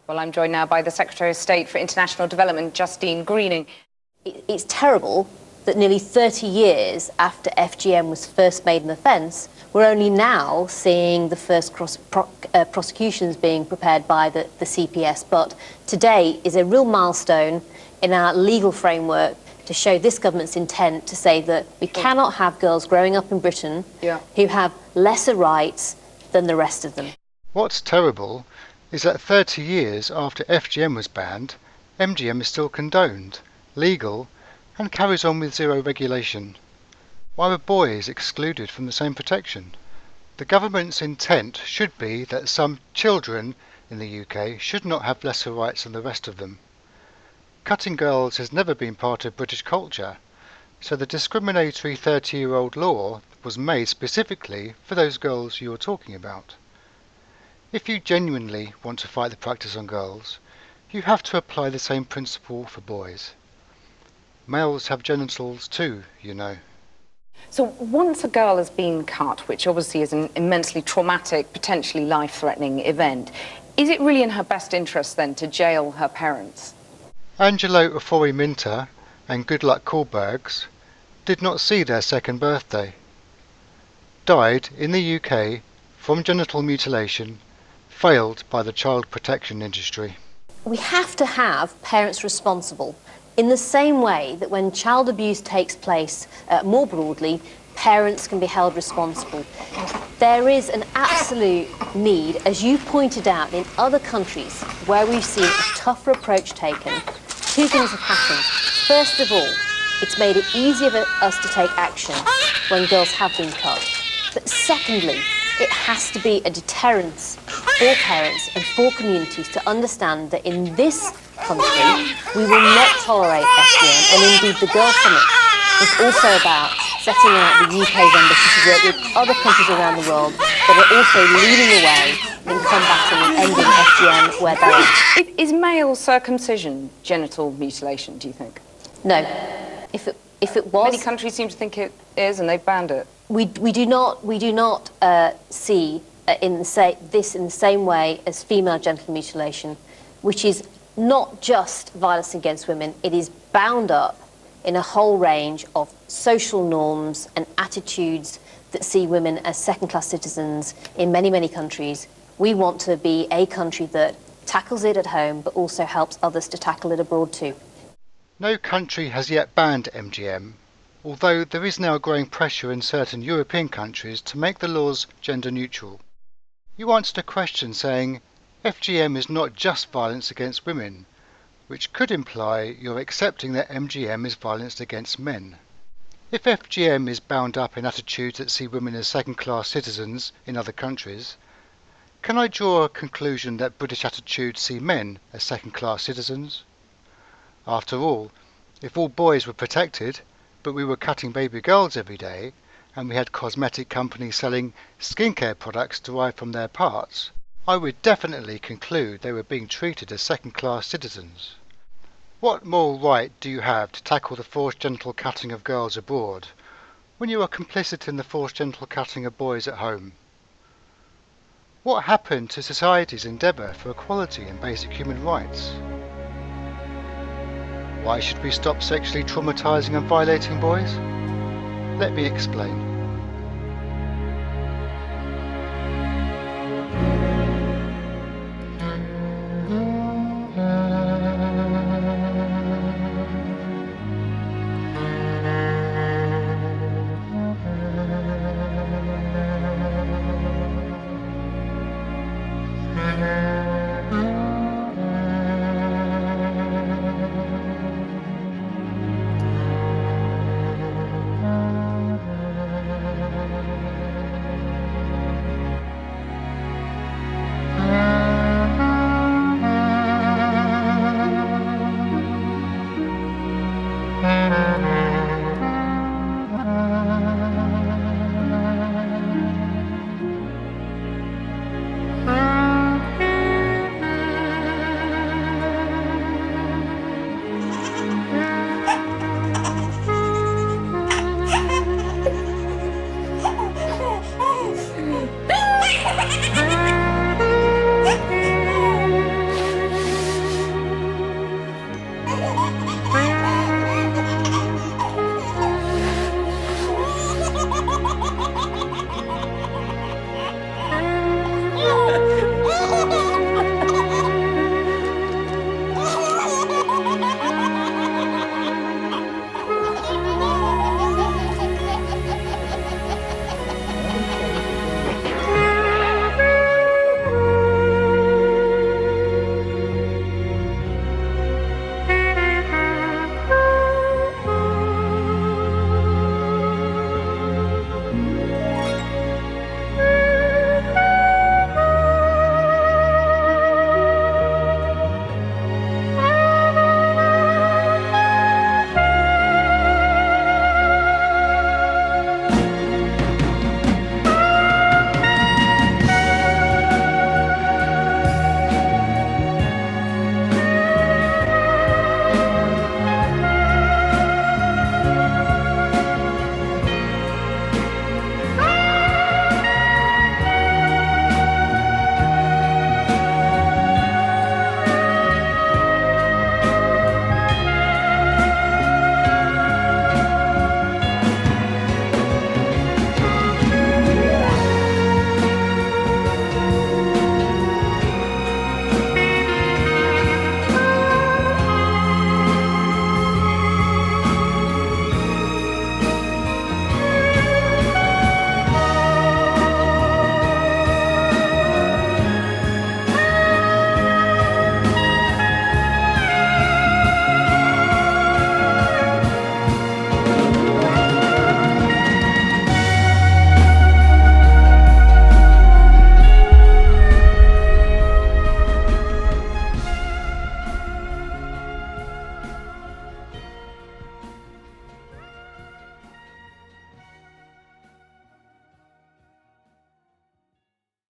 Well, I'm joined now by the Secretary of State for International Development, Justine Greening. It's terrible that nearly 30 years after FGM was first made an offence, we're only now seeing the first prosecutions being prepared by the CPS. But today is a real milestone in our legal framework to show this government's intent to say that we cannot have girls growing up in Britain who have lesser rights than the rest of them. What's terrible is that 30 years after FGM was banned, MGM is still condoned, legal, and carries on with zero regulation. Why were boys excluded from the same protection? The government's intent should be that some children in the UK should not have lesser rights than the rest of them. Cutting girls has never been part of British culture, so the discriminatory 30-year-old law was made specifically for those girls you were talking about. If you genuinely want to fight the practice on girls, you have to apply the same principle for boys. Males have genitals too, you know. So once a girl has been cut, which obviously is an immensely traumatic, potentially life-threatening event, is it really in her best interest then to jail her parents? Angelo Ofori-Minta and Goodluck Kohlbergs did not see their second birthday. Died in the UK from genital mutilation, failed by the child protection industry. We have to have parents responsible in the same way that when child abuse takes place more broadly, parents can be held responsible. There is an absolute need, as you pointed out, in other countries where we've seen a tougher approach taken. Two things have happened. First of all, it's made it easier for us to take action when girls have been cut. But secondly, it has to be a deterrence for parents and for communities to understand that in this country we will not tolerate FGM, and indeed the Girl Summit is also about setting out the UK's ambition to work with other countries around the world that are also leading the way in combating and ending FGM where they are. Is male circumcision genital mutilation, do you think? No. If it was... Many countries seem to think it is, and they've banned it. We do not see this in the same way as female genital mutilation, which is not just violence against women. It is bound up in a whole range of social norms and attitudes that see women as second-class citizens in many, many countries. We want to be a country that tackles it at home, but also helps others to tackle it abroad too. No country has yet banned MGM, although there is now growing pressure in certain European countries to make the laws gender neutral. You answered a question saying, FGM is not just violence against women, which could imply you're accepting that MGM is violence against men. If FGM is bound up in attitudes that see women as second-class citizens in other countries, can I draw a conclusion that British attitudes see men as second-class citizens? After all, if all boys were protected, but we were cutting baby girls every day, and we had cosmetic companies selling skincare products derived from their parts, I would definitely conclude they were being treated as second-class citizens. What moral right do you have to tackle the forced genital cutting of girls abroad, when you are complicit in the forced genital cutting of boys at home? What happened to society's endeavour for equality and basic human rights? Why should we stop sexually traumatising and violating boys? Let me explain.